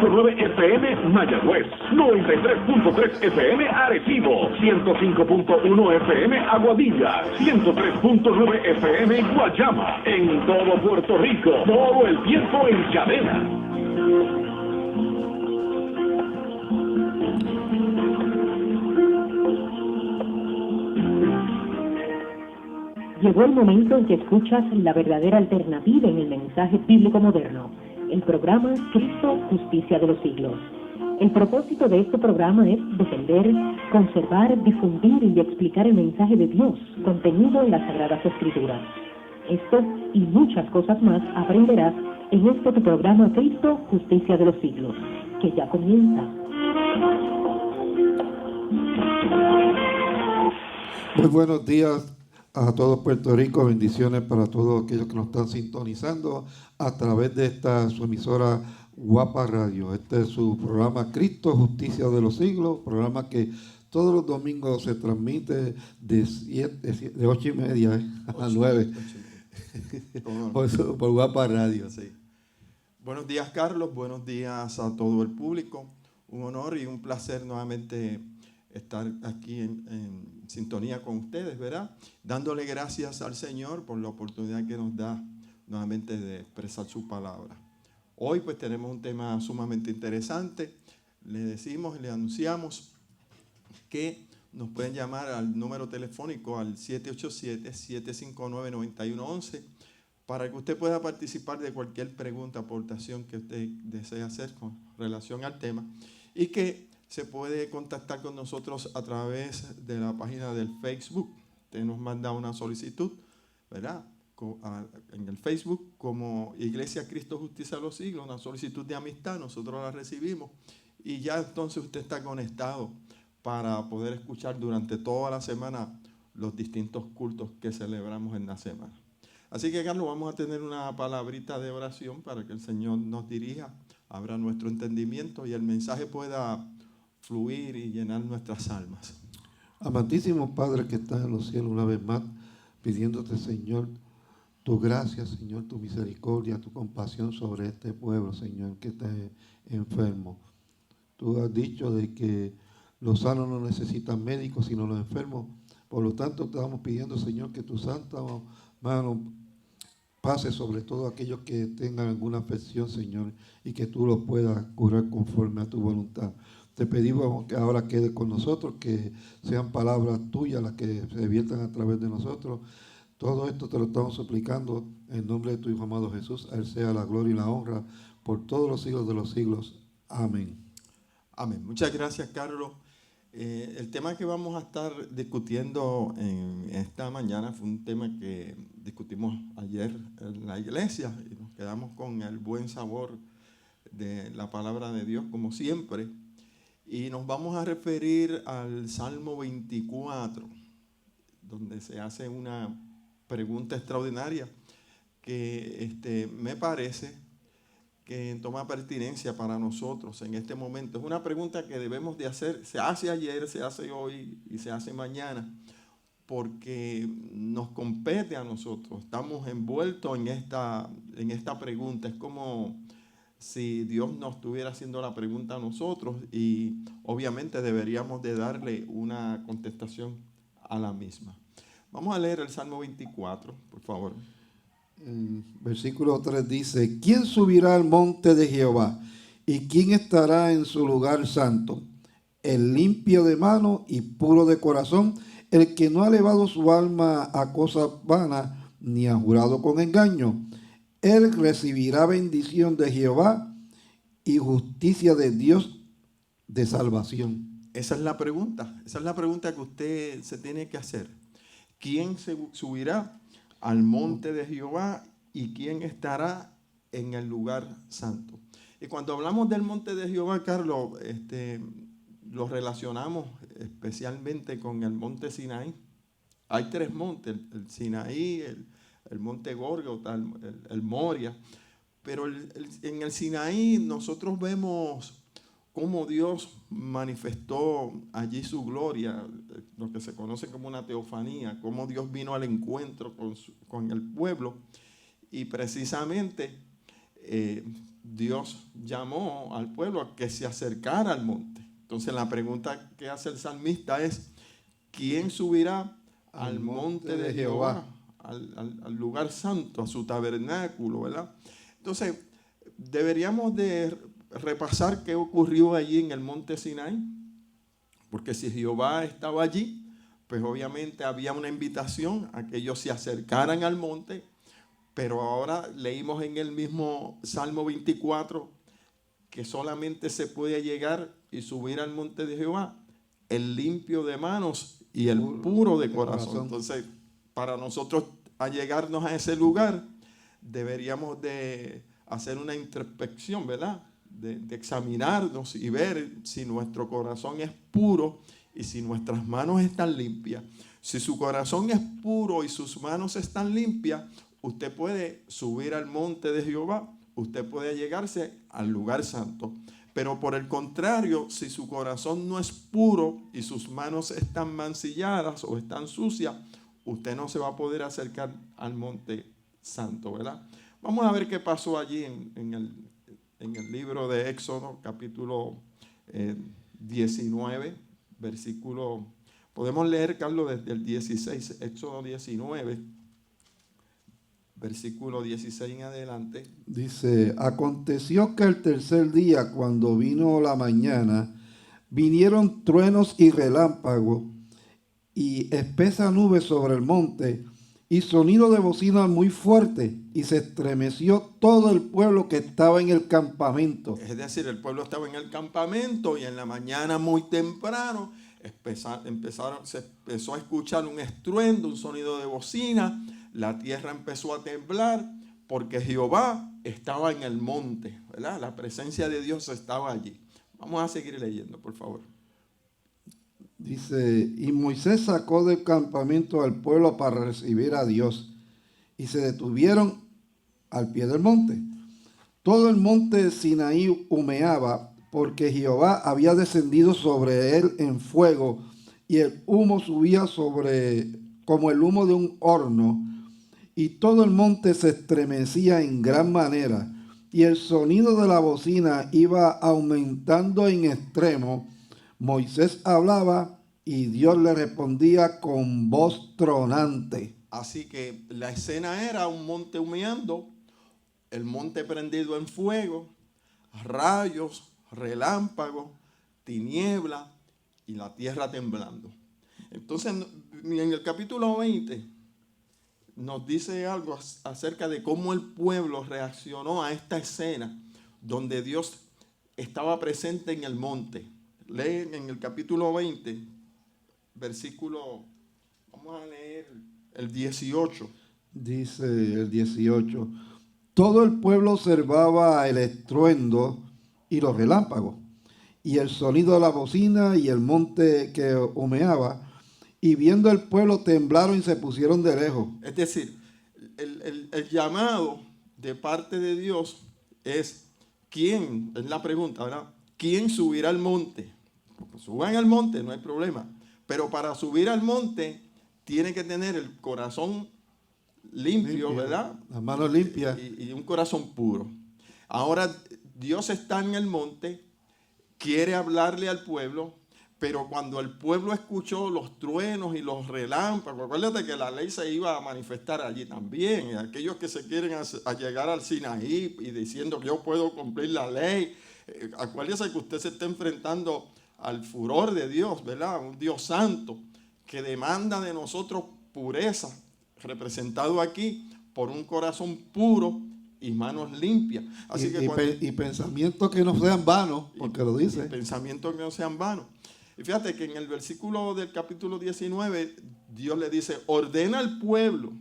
100.9 FM Mayagüez, 93.3 FM Arecibo, 105.1 FM Aguadilla, 103.9 FM Guayama, en todo Puerto Rico, todo el tiempo en cadena. Llegó el momento en que escuchas la verdadera alternativa en el mensaje bíblico moderno, el programa Cristo, Justicia de los Siglos. El propósito de este programa es defender, conservar, difundir y explicar el mensaje de Dios contenido en las Sagradas Escrituras. Esto y muchas cosas más aprenderás en este tu programa Cristo, Justicia de los Siglos, que ya comienza. Muy buenos días a todo Puerto Rico, bendiciones para todos aquellos que nos están sintonizando a través de esta su emisora Guapa Radio. Este es su programa Cristo, Justicia de los Siglos, programa que todos los domingos se transmite de 8:30 a 9 por Guapa Radio. Sí. Buenos días, Carlos, buenos días a todo el público. Un honor y un placer nuevamente estar aquí en sintonía con ustedes, ¿verdad? Dándole gracias al Señor por la oportunidad que nos da nuevamente de expresar su palabra. Hoy pues tenemos un tema sumamente interesante. Le anunciamos que nos pueden llamar al número telefónico al 787-759-9111 para que usted pueda participar de cualquier pregunta, aportación que usted desee hacer con relación al tema y que se puede contactar con nosotros a través de la página del Facebook. Usted nos manda una solicitud, ¿verdad? En el Facebook como Iglesia Cristo Justicia de los Siglos, una solicitud de amistad, nosotros la recibimos y ya entonces usted está conectado para poder escuchar durante toda la semana los distintos cultos que celebramos en la semana. Así que, Carlos, vamos a tener una palabrita de oración para que el Señor nos dirija, abra nuestro entendimiento y el mensaje pueda fluir y llenar nuestras almas. Amantísimo Padre que estás en los cielos, una vez más, pidiéndote, Señor, tu gracia, Señor, tu misericordia, tu compasión sobre este pueblo, Señor, que está enfermo. Tú has dicho de que los sanos no necesitan médicos, sino los enfermos. Por lo tanto, te estamos pidiendo, Señor, que tu santa mano pase sobre todo aquellos que tengan alguna afección, Señor, y que tú los puedas curar conforme a tu voluntad. Te pedimos que ahora quede con nosotros, que sean palabras tuyas las que se viertan a través de nosotros. Todo esto te lo estamos suplicando en nombre de tu Hijo amado Jesús. A Él sea la gloria y la honra por todos los siglos de los siglos. Amén. Amén. Muchas gracias, Carlos. El tema que vamos a estar discutiendo en esta mañana fue un tema que discutimos ayer en la iglesia y nos quedamos con el buen sabor de la palabra de Dios, como siempre. Y nos vamos a referir al Salmo 24, donde se hace una pregunta extraordinaria que me parece que toma pertinencia para nosotros en este momento. Es una pregunta que debemos de hacer, se hace ayer, se hace hoy y se hace mañana, porque nos compete a nosotros. Estamos envueltos en esta pregunta. Es como si Dios nos estuviera haciendo la pregunta a nosotros y obviamente deberíamos de darle una contestación a la misma. Vamos a leer el Salmo 24, por favor. Versículo 3 dice: ¿Quién subirá al monte de Jehová? ¿Y quién estará en su lugar santo? El limpio de mano y puro de corazón, el que no ha elevado su alma a cosas vanas, ni ha jurado con engaño. Él recibirá bendición de Jehová y justicia de Dios de salvación. Esa es la pregunta que usted se tiene que hacer. ¿Quién se subirá al monte de Jehová y quién estará en el lugar santo? Y cuando hablamos del monte de Jehová, Carlos, lo relacionamos especialmente con el monte Sinaí. Hay tres montes, el Sinaí, el monte Gólgota, el Moria. Pero en el Sinaí nosotros vemos cómo Dios manifestó allí su gloria, lo que se conoce como una teofanía, cómo Dios vino al encuentro con el pueblo. Y precisamente Dios llamó al pueblo a que se acercara al monte. Entonces la pregunta que hace el salmista es, ¿quién subirá al monte de Jehová? Al lugar santo, a su tabernáculo, ¿verdad? Entonces, deberíamos de repasar qué ocurrió allí en el monte Sinaí, porque si Jehová estaba allí, pues obviamente había una invitación a que ellos se acercaran al monte, pero ahora leímos en el mismo Salmo 24 que solamente se puede llegar y subir al monte de Jehová el limpio de manos y el puro de corazón. Entonces, para nosotros allegarnos a ese lugar, deberíamos de hacer una introspección, ¿verdad? De examinarnos y ver si nuestro corazón es puro y si nuestras manos están limpias. Si su corazón es puro y sus manos están limpias, usted puede subir al monte de Jehová, usted puede llegarse al lugar santo. Pero por el contrario, si su corazón no es puro y sus manos están mancilladas o están sucias, usted no se va a poder acercar al monte santo, ¿verdad? Vamos a ver qué pasó allí en el libro de Éxodo, capítulo 19, versículo. Podemos leer, Carlos, desde el 16, Éxodo 19, versículo 16 en adelante. Dice, aconteció que el tercer día, cuando vino la mañana, vinieron truenos y relámpagos y espesa nube sobre el monte y sonido de bocina muy fuerte, y se estremeció todo el pueblo que estaba en el campamento. Es decir, el pueblo estaba en el campamento y en la mañana muy temprano se empezó a escuchar un estruendo, un sonido de bocina. La tierra empezó a temblar porque Jehová estaba en el monte, ¿verdad? La presencia de Dios estaba allí. Vamos a seguir leyendo, por favor. Dice, y Moisés sacó del campamento al pueblo para recibir a Dios, y se detuvieron al pie del monte. Todo el monte Sinaí humeaba, porque Jehová había descendido sobre él en fuego, y el humo subía como el humo de un horno, y todo el monte se estremecía en gran manera, y el sonido de la bocina iba aumentando en extremo. Moisés hablaba y Dios le respondía con voz tronante. Así que la escena era un monte humeando, el monte prendido en fuego, rayos, relámpagos, tiniebla y la tierra temblando. Entonces, en el capítulo 20 nos dice algo acerca de cómo el pueblo reaccionó a esta escena donde Dios estaba presente en el monte. Leen en el capítulo 20, versículo, vamos a leer el 18. Dice el 18, todo el pueblo observaba el estruendo y los relámpagos, y el sonido de la bocina y el monte que humeaba, y viendo el pueblo temblaron y se pusieron de lejos. Es decir, el llamado de parte de Dios es, ¿quién? Es la pregunta, ¿verdad? ¿Quién subirá al monte? Porque suban al monte, no hay problema. Pero para subir al monte, tiene que tener el corazón limpio, ¿verdad? Las manos limpias. Y un corazón puro. Ahora, Dios está en el monte, quiere hablarle al pueblo, pero cuando el pueblo escuchó los truenos y los relámpagos, acuérdate que la ley se iba a manifestar allí también. Y aquellos que se quieren llegar al Sinaí y diciendo que yo puedo cumplir la ley, acuérdese que usted se está enfrentando al furor de Dios, ¿verdad? Un Dios santo que demanda de nosotros pureza, representado aquí por un corazón puro y manos limpias. Así y pensamientos que no sean vanos, porque lo dice. Pensamientos que no sean vanos. Y fíjate que en el versículo del capítulo 19, Dios le dice, ordena al pueblo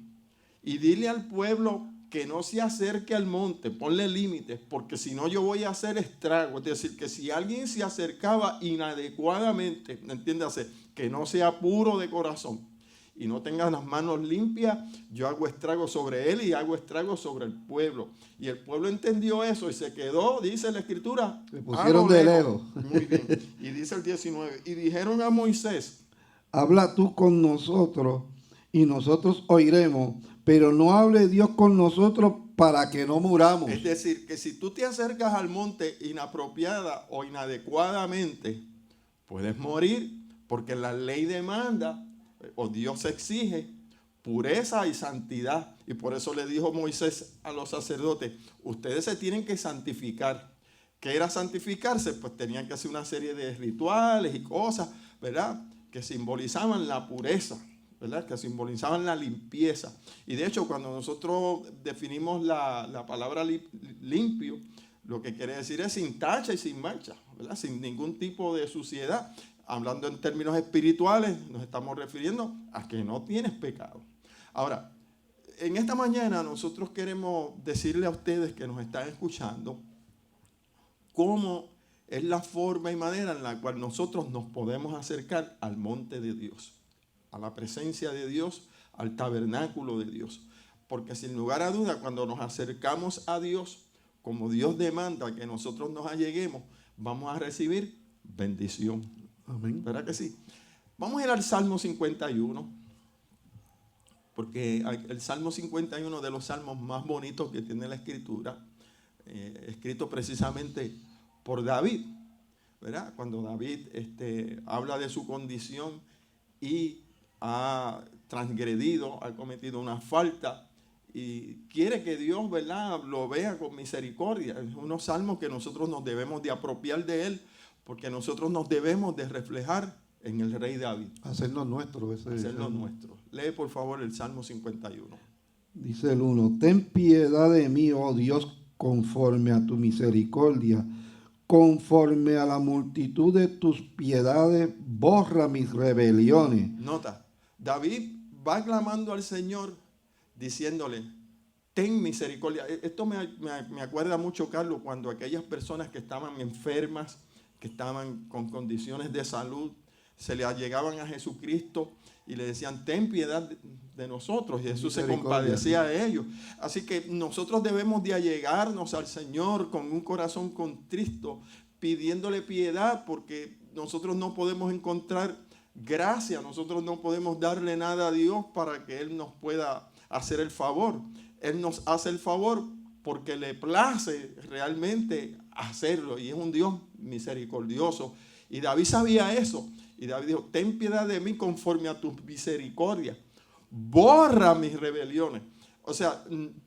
y dile al pueblo que no se acerque al monte, ponle límites, porque si no yo voy a hacer estrago. Es decir, que si alguien se acercaba inadecuadamente, entiéndase, que no sea puro de corazón y no tenga las manos limpias, yo hago estrago sobre él y hago estrago sobre el pueblo. Y el pueblo entendió eso y se quedó, dice la Escritura, se pusieron de lejos. Muy bien. Y dice el 19, y dijeron a Moisés, habla tú con nosotros y nosotros oiremos, pero no hable Dios con nosotros para que no muramos. Es decir, que si tú te acercas al monte inapropiada o inadecuadamente, puedes morir, porque la ley demanda, o Dios exige, pureza y santidad. Y por eso le dijo Moisés a los sacerdotes, ustedes se tienen que santificar. ¿Qué era santificarse? Pues tenían que hacer una serie de rituales y cosas, ¿verdad?, que simbolizaban la pureza, ¿verdad?, que simbolizaban la limpieza. Y de hecho, cuando nosotros definimos la palabra limpio, lo que quiere decir es sin tacha y sin mancha, ¿verdad?, sin ningún tipo de suciedad. Hablando en términos espirituales, nos estamos refiriendo a que no tienes pecado. Ahora, en esta mañana nosotros queremos decirle a ustedes que nos están escuchando cómo es la forma y manera en la cual nosotros nos podemos acercar al monte de Dios, a la presencia de Dios, al tabernáculo de Dios. Porque sin lugar a duda, cuando nos acercamos a Dios, como Dios demanda que nosotros nos alleguemos, vamos a recibir bendición. Amén. ¿Verdad que sí? Vamos a ir al Salmo 51, porque el Salmo 51 es de los salmos más bonitos que tiene la Escritura, escrito precisamente por David, ¿verdad? Cuando David habla de su condición y ha transgredido, ha cometido una falta y quiere que Dios, ¿verdad?, lo vea con misericordia. Es unos salmos que nosotros nos debemos de apropiar de él, porque nosotros nos debemos de reflejar en el rey David. Hacernos nuestro. Hacernos nuestro. Lee por favor el Salmo 51. Dice el 1, ten piedad de mí, oh Dios, conforme a tu misericordia, conforme a la multitud de tus piedades, borra mis rebeliones. Nota, David va clamando al Señor diciéndole, ten misericordia. Esto me acuerda mucho, Carlos, cuando aquellas personas que estaban enfermas, que estaban con condiciones de salud, se le allegaban a Jesucristo y le decían, ten piedad de nosotros. Y Jesús se compadecía de ellos. Así que nosotros debemos de allegarnos al Señor con un corazón contrito, pidiéndole piedad, porque nosotros no podemos encontrar gracia, nosotros no podemos darle nada a Dios para que Él nos pueda hacer el favor. Él nos hace el favor porque le place realmente hacerlo, y es un Dios misericordioso. Y David sabía eso, y David dijo, ten piedad de mí conforme a tu misericordia, borra mis rebeliones. O sea,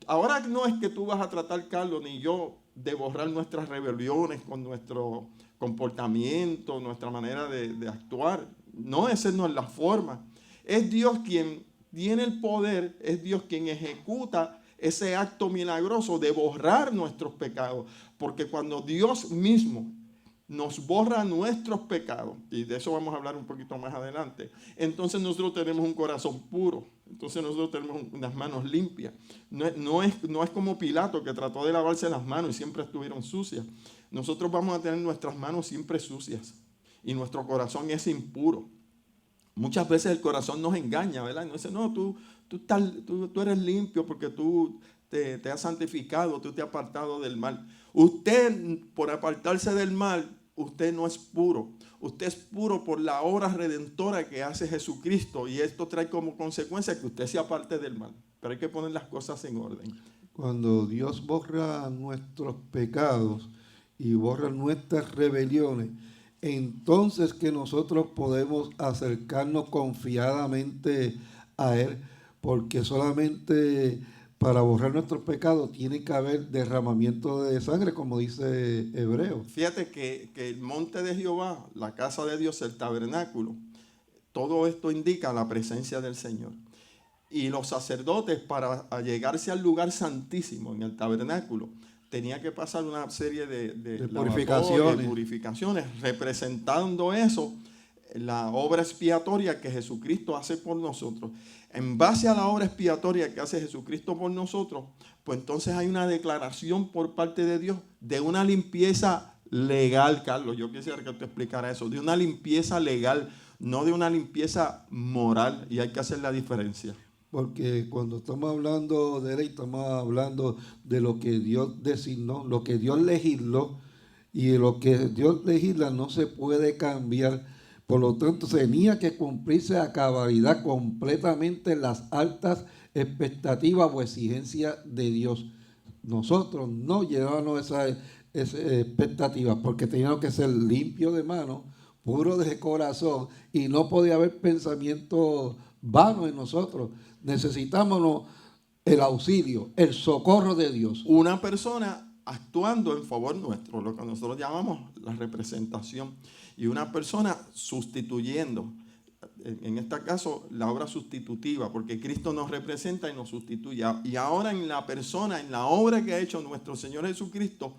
ahora no es que tú vas a tratar, Carlos, ni yo, de borrar nuestras rebeliones con nuestro comportamiento, nuestra manera de actuar. No, esa no es la forma. Es Dios quien tiene el poder, es Dios quien ejecuta ese acto milagroso de borrar nuestros pecados. Porque cuando Dios mismo nos borra nuestros pecados, y de eso vamos a hablar un poquito más adelante, entonces nosotros tenemos un corazón puro, entonces nosotros tenemos unas manos limpias. No es como Pilato, que trató de lavarse las manos y siempre estuvieron sucias. Nosotros vamos a tener nuestras manos siempre sucias y nuestro corazón es impuro. Muchas veces el corazón nos engaña, ¿verdad? Y nos dice, no, tú eres limpio porque tú te has santificado, tú te has apartado del mal. Usted, por apartarse del mal, usted no es puro. Usted es puro por la obra redentora que hace Jesucristo, y esto trae como consecuencia que usted se aparte del mal. Pero hay que poner las cosas en orden. Cuando Dios borra nuestros pecados y borra nuestras rebeliones, entonces que nosotros podemos acercarnos confiadamente a Él, porque solamente para borrar nuestros pecados tiene que haber derramamiento de sangre, como dice Hebreo. Fíjate que el monte de Jehová, la casa de Dios, el tabernáculo, todo esto indica la presencia del Señor. Y los sacerdotes, para llegarse al lugar santísimo en el tabernáculo, tenía que pasar una serie de purificaciones, representando eso, la obra expiatoria que Jesucristo hace por nosotros. En base a la obra expiatoria que hace Jesucristo por nosotros, pues entonces hay una declaración por parte de Dios de una limpieza legal, Carlos. Yo quisiera que te explicara eso, de una limpieza legal, no de una limpieza moral, y hay que hacer la diferencia. Porque cuando estamos hablando de ley, estamos hablando de lo que Dios designó, lo que Dios legisló, y lo que Dios legisla no se puede cambiar. Por lo tanto, tenía que cumplirse a cabalidad completamente las altas expectativas o exigencias de Dios. nosotros no llevábamos esa expectativa, porque teníamos que ser limpios de mano, puros de corazón, y no podía haber pensamientos vanos en nosotros. Necesitamos el auxilio, el socorro de Dios. Una persona actuando en favor nuestro, lo que nosotros llamamos la representación, y una persona sustituyendo, en este caso la obra sustitutiva, porque Cristo nos representa y nos sustituye. Y ahora en la persona, en la obra que ha hecho nuestro Señor Jesucristo,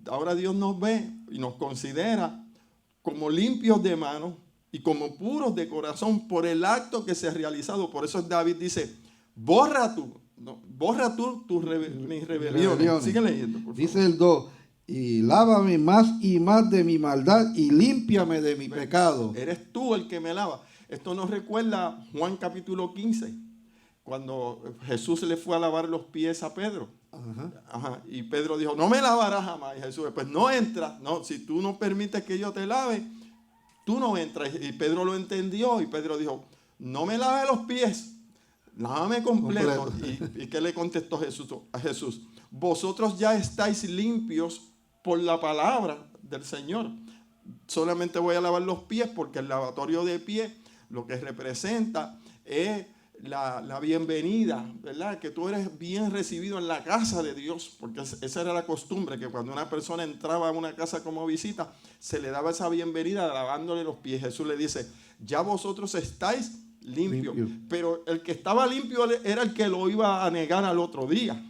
ahora Dios nos ve y nos considera como limpios de manos y como puros de corazón por el acto que se ha realizado. Por eso David dice, borra tú mis rebeliones. Sigue leyendo, por favor. Dice el 2, y lávame más y más de mi maldad y límpiame de mi pecado. Eres tú el que me lava. Esto nos recuerda Juan capítulo 15, cuando Jesús le fue a lavar los pies a Pedro. Y Pedro dijo, no me lavarás jamás. Y Jesús, pues no entras. No, si tú no permites que yo te lave, tú no entras. Y Pedro lo entendió y Pedro dijo, no me lave los pies, lávame completo. ¿Y qué le contestó a Jesús? Vosotros ya estáis limpios por la palabra del Señor. Solamente voy a lavar los pies porque el lavatorio de pies lo que representa es la bienvenida, ¿verdad? Que tú eres bien recibido en la casa de Dios, porque esa era la costumbre, que cuando una persona entraba a una casa como visita, se le daba esa bienvenida lavándole los pies. Jesús le dice, ya vosotros estáis limpios. Pero el que estaba limpio era el que lo iba a negar al otro día,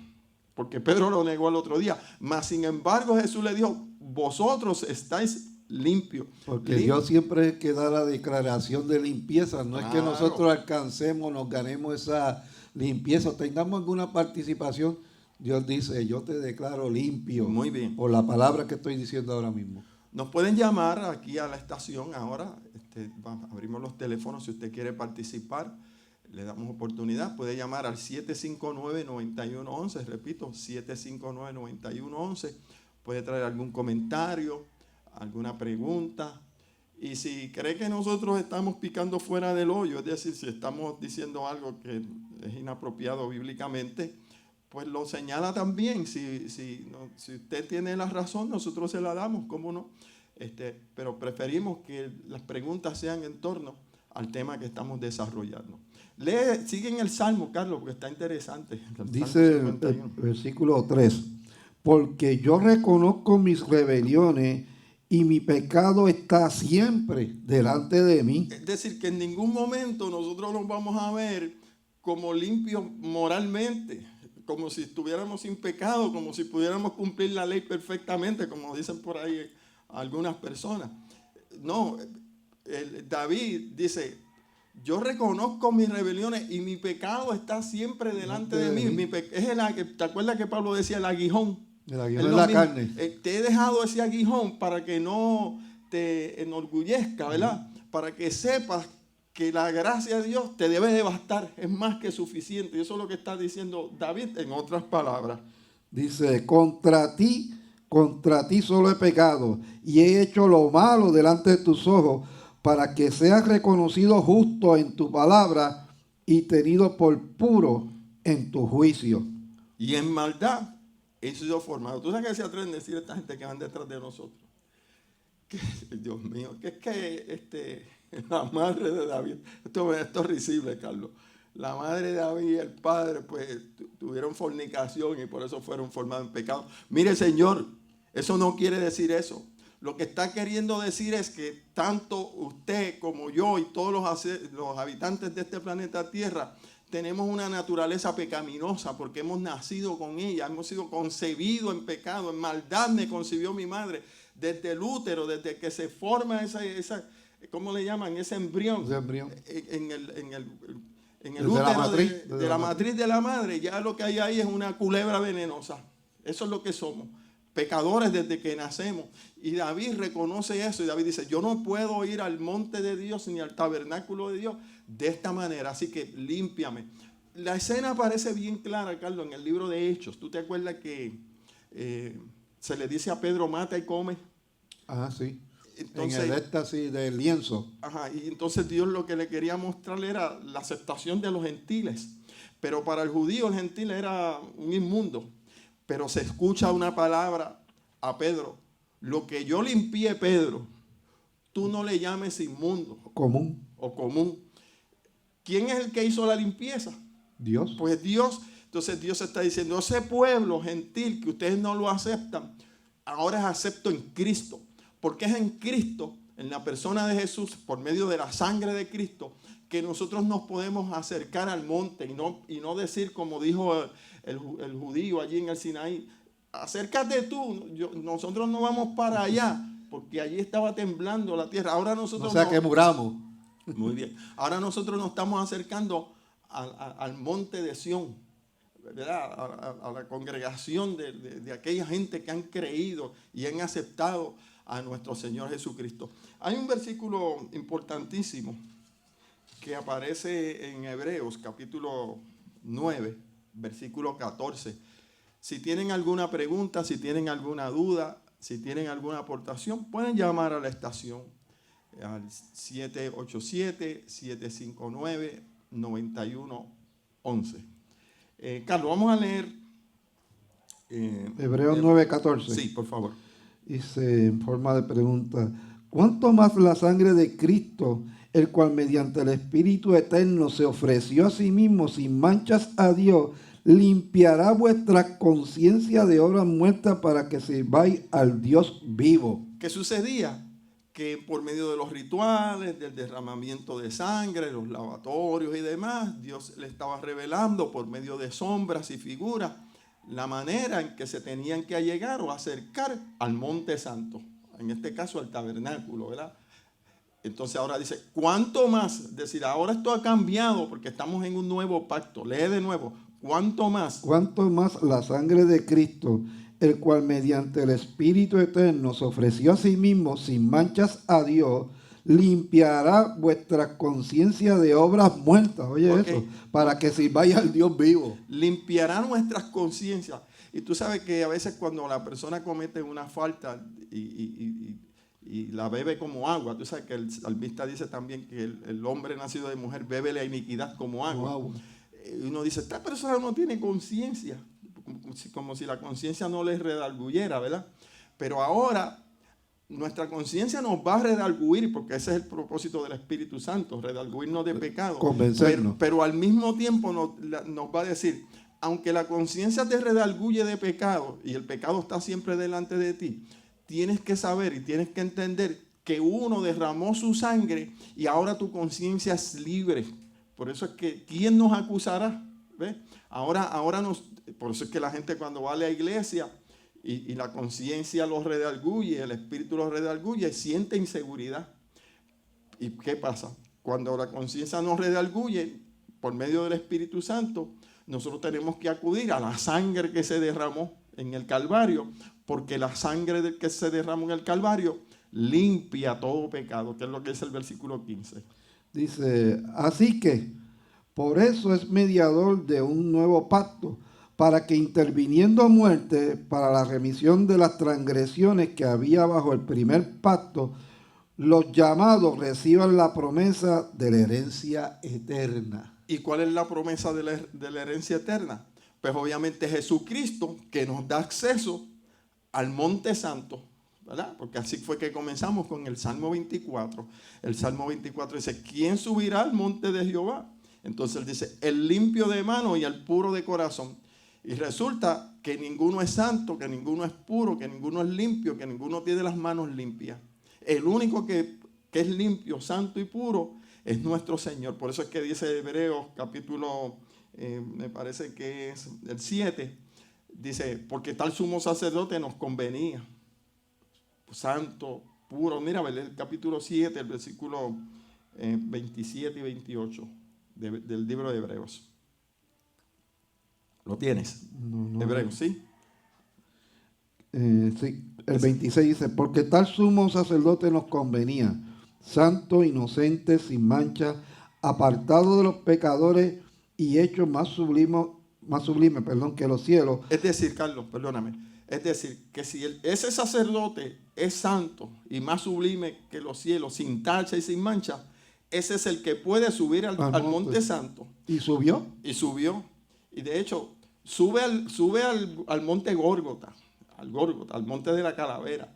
porque Pedro lo negó al otro día. Mas sin embargo Jesús le dijo, vosotros estáis limpio. Porque Dios siempre es que da la declaración de limpieza. No es que nosotros alcancemos, nos ganemos esa limpieza, tengamos alguna participación. Dios dice, yo te declaro limpio. Muy bien. Por la palabra que estoy diciendo ahora mismo. Nos pueden llamar aquí a la estación ahora. Abrimos los teléfonos si usted quiere participar. Le damos oportunidad. Puede llamar al 759-9111. Repito, 759-9111. Puede traer algún comentario, alguna pregunta, y si cree que nosotros estamos picando fuera del hoyo, es decir, si estamos diciendo algo que es inapropiado bíblicamente, pues lo señala también. Si usted tiene la razón, nosotros se la damos, ¿cómo no? Pero preferimos que las preguntas sean en torno al tema que estamos desarrollando. Sigue en el Salmo, Carlos, porque está interesante. Dice el versículo 3, porque yo reconozco mis rebeliones y mi pecado está siempre delante de mí. Es decir, que en ningún momento nosotros nos vamos a ver como limpios moralmente, como si estuviéramos sin pecado, como si pudiéramos cumplir la ley perfectamente, como dicen por ahí algunas personas. No, David dice, yo reconozco mis rebeliones y mi pecado está siempre delante de mí. ¿Te acuerdas que Pablo decía el aguijón? El aguijón de la carne. Te he dejado ese aguijón para que no te enorgullezca, ¿verdad? Para que sepas que la gracia de Dios te debe de bastar, es más que suficiente. Y eso es lo que está diciendo David en otras palabras. Dice, contra ti solo he pecado y he hecho lo malo delante de tus ojos, para que seas reconocido justo en tu palabra y tenido por puro en tu juicio. Y en maldad he sido formado. ¿Tú sabes qué se atreven a decir esta gente que van detrás de nosotros? Dios mío, que es que la madre de David, esto es risible, Carlos. La madre de David y el padre, pues, tuvieron fornicación y por eso fueron formados en pecado. Mire, Señor, eso no quiere decir eso. Lo que está queriendo decir es que tanto usted como yo y todos los habitantes de este planeta Tierra tenemos una naturaleza pecaminosa porque hemos nacido con ella, hemos sido concebidos en pecado, en maldad me concibió mi madre. Desde el útero, desde que se forma esa ¿cómo le llaman? Ese embrión. En el útero de la matriz de la madre, ya lo que hay ahí es una culebra venenosa. Eso es lo que somos. Pecadores desde que nacemos. Y David reconoce eso y David dice, yo no puedo ir al monte de Dios ni al tabernáculo de Dios de esta manera, así que límpiame. La escena parece bien clara, Carlos, en el libro de Hechos. ¿Tú te acuerdas que se le dice a Pedro, mata y come? Ah, sí. Entonces, en el éxtasis del lienzo. Ajá, y entonces Dios lo que le quería mostrarle era la aceptación de los gentiles. Pero para el judío el gentil era un inmundo. pero se escucha una palabra a Pedro. Lo que yo limpié, Pedro, tú no le llames inmundo. Común. O común. ¿Quién es el que hizo la limpieza? Dios. Pues Dios. Entonces Dios está diciendo, ese pueblo gentil que ustedes no lo aceptan, ahora es acepto en Cristo. Porque es en Cristo, en la persona de Jesús, por medio de la sangre de Cristo, que nosotros nos podemos acercar al monte y no decir como dijo el judío allí en el Sinaí, acércate tú, nosotros no vamos para allá, porque allí estaba temblando la tierra. Ahora nosotros que muramos. Muy bien. Ahora nosotros nos estamos acercando al monte de Sión, ¿verdad? A la congregación de aquella gente que han creído y han aceptado a nuestro Señor Jesucristo. Hay un versículo importantísimo que aparece en Hebreos capítulo 9, versículo 14. Si tienen alguna pregunta, si tienen alguna duda, si tienen alguna aportación, pueden llamar a la estación al 787-759-9111. Carlos, vamos a leer Hebreos 9:14. Sí, por favor. Dice en forma de pregunta, ¿cuánto más la sangre de Cristo, el cual mediante el Espíritu Eterno se ofreció a sí mismo sin manchas a Dios, limpiará vuestra conciencia de obras muertas para que sirváis al Dios vivo? ¿Qué sucedía? Que por medio de los rituales, del derramamiento de sangre, los lavatorios y demás, Dios le estaba revelando por medio de sombras y figuras la manera en que se tenían que allegar o acercar al monte santo, en este caso al tabernáculo, ¿verdad? Entonces ahora dice, ¿cuánto más? Es decir, ahora esto ha cambiado porque estamos en un nuevo pacto. Lee de nuevo, ¿cuánto más? ¿Cuánto más la sangre de Cristo, el cual mediante el Espíritu Eterno se ofreció a sí mismo sin manchas a Dios, limpiará vuestra conciencia de obras muertas? Oye, eso, para que sirváis al Dios vivo. Limpiará nuestras conciencias. Y tú sabes que a veces cuando la persona comete una falta y la bebe como agua, tú sabes que el salmista dice también que el hombre nacido de mujer bebe la iniquidad como agua. Y uno dice, esta persona no tiene conciencia, como si la conciencia no les redarguyera, ¿verdad? Pero ahora nuestra conciencia nos va a redarguir, porque ese es el propósito del Espíritu Santo, redarguirnos de pecado. Convencernos. Pero al mismo tiempo nos va a decir, aunque la conciencia te redarguye de pecado y el pecado está siempre delante de ti, tienes que saber y tienes que entender que uno derramó su sangre y ahora tu conciencia es libre. Por eso es que, ¿quién nos acusará? ¿Ve? Por eso es que la gente cuando va a la iglesia y la conciencia los redarguye, el espíritu los redarguye, siente inseguridad. ¿Y qué pasa? Cuando la conciencia nos redarguye, por medio del Espíritu Santo, nosotros tenemos que acudir a la sangre que se derramó en el Calvario, porque la sangre que se derramó en el Calvario limpia todo pecado, que es lo que dice el versículo 15. Dice, así que por eso es mediador de un nuevo pacto, para que interviniendo a muerte para la remisión de las transgresiones que había bajo el primer pacto, los llamados reciban la promesa de la herencia eterna. ¿Y cuál es la promesa de la herencia eterna? Pues obviamente Jesucristo, que nos da acceso al monte santo, ¿verdad? Porque así fue que comenzamos con el Salmo 24. El Salmo 24 dice, ¿quién subirá al monte de Jehová? Entonces él dice, el limpio de mano y el puro de corazón. Y resulta que ninguno es santo, que ninguno es puro, que ninguno es limpio, que ninguno tiene las manos limpias. El único que es limpio, santo y puro es nuestro Señor. Por eso es que dice Hebreos capítulo, me parece que es el 7, dice, porque tal sumo sacerdote nos convenía. Santo, puro. Mira, el capítulo 7, el versículo 27 y 28 del libro de Hebreos. ¿Lo tienes? No. Hebreos, ¿sí? Sí, el 26 dice, porque tal sumo sacerdote nos convenía, santo, inocente, sin mancha, apartado de los pecadores y hecho más sublime, que los cielos. Es decir, Carlos, perdóname, es decir, que si ese sacerdote es santo y más sublime que los cielos, sin tacha y sin mancha, ese es el que puede subir al monte santo. ¿Y subió? Y subió. Y de hecho, sube al monte Gólgota, al monte de la calavera.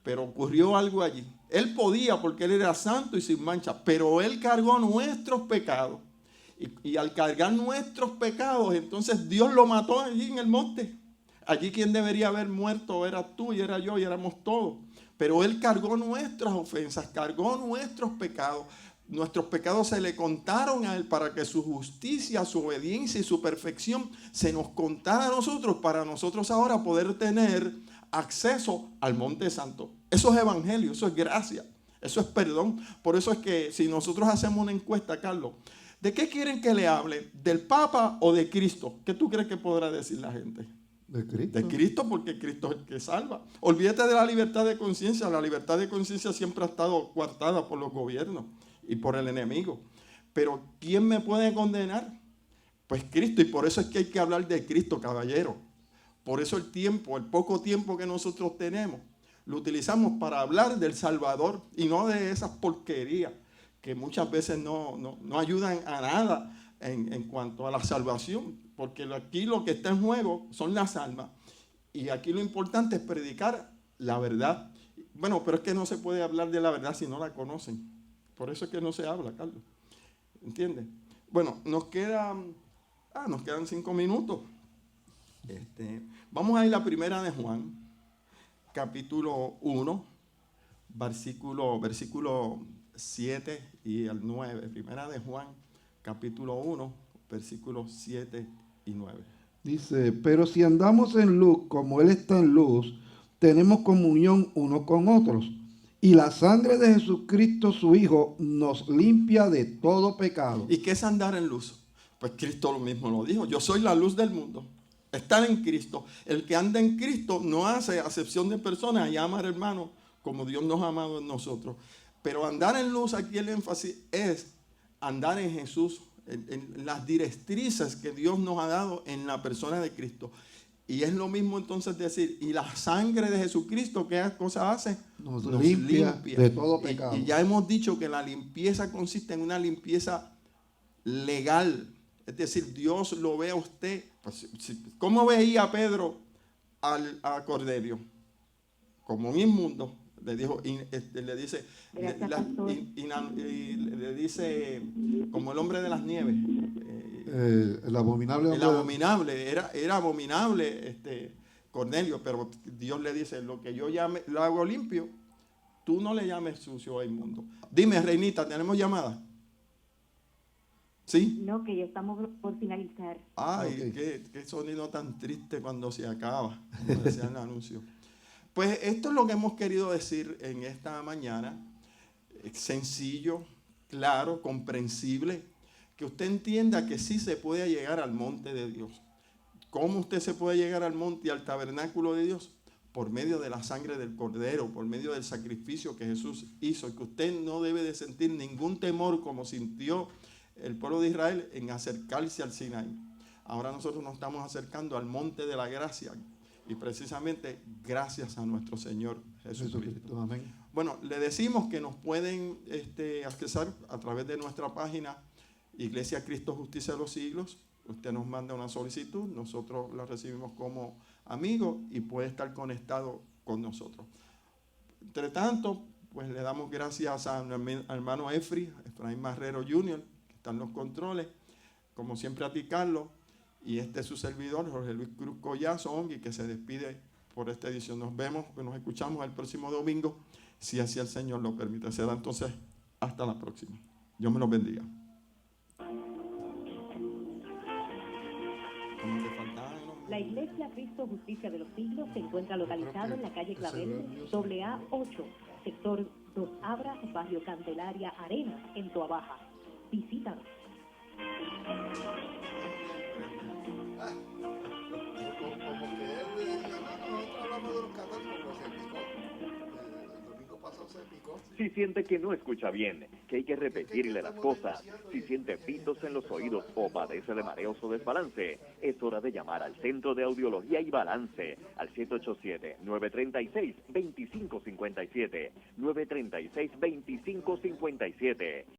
Pero ocurrió algo allí. Él podía porque él era santo y sin mancha, pero él cargó nuestros pecados. Y al cargar nuestros pecados, entonces Dios lo mató allí en el monte. Allí quien debería haber muerto era tú y era yo y éramos todos. Pero él cargó nuestras ofensas, cargó nuestros pecados. Nuestros pecados se le contaron a él para que su justicia, su obediencia y su perfección se nos contara a nosotros, para nosotros ahora poder tener acceso al monte santo. Eso es evangelio, eso es gracia, eso es perdón. Por eso es que si nosotros hacemos una encuesta, Carlos, ¿de qué quieren que le hable? ¿Del Papa o de Cristo? ¿Qué tú crees que podrá decir la gente? De Cristo. De Cristo, porque Cristo es el que salva. Olvídate de la libertad de conciencia. La libertad de conciencia siempre ha estado coartada por los gobiernos y por el enemigo. Pero ¿quién me puede condenar? Pues Cristo. Y por eso es que hay que hablar de Cristo, caballero. Por eso el poco tiempo que nosotros tenemos, lo utilizamos para hablar del Salvador y no de esas porquerías que muchas veces no ayudan a nada en cuanto a la salvación, porque aquí lo que está en juego son las almas, y aquí lo importante es predicar la verdad. Bueno, pero es que no se puede hablar de la verdad si no la conocen, por eso es que no se habla, Carlos, ¿entiendes? Bueno, nos quedan 5 minutos. Vamos a ir a la primera de Juan, capítulo 1, versículo 7 y el 9. Primera de Juan, capítulo 1, versículos 7 y 9. Dice, pero si andamos en luz como Él está en luz, tenemos comunión unos con otros. Y la sangre de Jesucristo, su Hijo, nos limpia de todo pecado. ¿Y qué es andar en luz? Pues Cristo lo mismo lo dijo. Yo soy la luz del mundo. Estar en Cristo. El que anda en Cristo no hace acepción de personas y ama al hermano como Dios nos ha amado en nosotros. Pero andar en luz, aquí el énfasis es andar en Jesús, en las directrices que Dios nos ha dado en la persona de Cristo. Y es lo mismo entonces decir, y la sangre de Jesucristo, ¿qué cosa hace? Nos limpia de todo pecado. Y ya hemos dicho que la limpieza consiste en una limpieza legal. Es decir, Dios lo ve a usted. Pues, ¿cómo veía Pedro a Cornelio? Como un inmundo. Le dice como el hombre de las nieves. El abominable. El abominable, era abominable Cornelio, pero Dios le dice, lo que yo lo hago limpio, tú no le llames sucio o inmundo. Dime, Reinita, ¿tenemos llamada? ¿Sí? No, que ya estamos por finalizar. Ay, Okay. qué sonido tan triste cuando se acaba, como decía el anuncio. Pues esto es lo que hemos querido decir en esta mañana. Sencillo, claro, comprensible. Que usted entienda que sí se puede llegar al monte de Dios. ¿Cómo usted se puede llegar al monte y al tabernáculo de Dios? Por medio de la sangre del Cordero, por medio del sacrificio que Jesús hizo. Y que usted no debe de sentir ningún temor como sintió el pueblo de Israel en acercarse al Sinaí. Ahora nosotros nos estamos acercando al monte de la gracia. Y precisamente gracias a nuestro Señor Jesucristo. Amén. Bueno, le decimos que nos pueden accesar a través de nuestra página Iglesia Cristo Justicia de los Siglos. Usted nos manda una solicitud, nosotros la recibimos como amigos y puede estar conectado con nosotros. Entre tanto, pues le damos gracias al hermano Efraín Marrero Jr., que está en los controles, como siempre a ti, Carlos. Y este es su servidor, Jorge Luis Cruz Collazo Ongui, que se despide por esta edición. Nos vemos, nos escuchamos el próximo domingo, si así el Señor lo permite. Será entonces hasta la próxima. Dios me los bendiga. La Iglesia Cristo Justicia de los Siglos se encuentra localizada en la calle Clavel, AA 8, sector 2 Abra, barrio Candelaria Arena, en Toabaja. Visítanos. Como que él nosotros hablamos de los católicos, se picó. El domingo pasado se picó. Si siente que no escucha bien, que hay que repetirle las cosas, si siente pitos en los oídos o padece de mareos o desbalance, es hora de llamar al Centro de Audiología y Balance al 787-936-2557, 936-2557.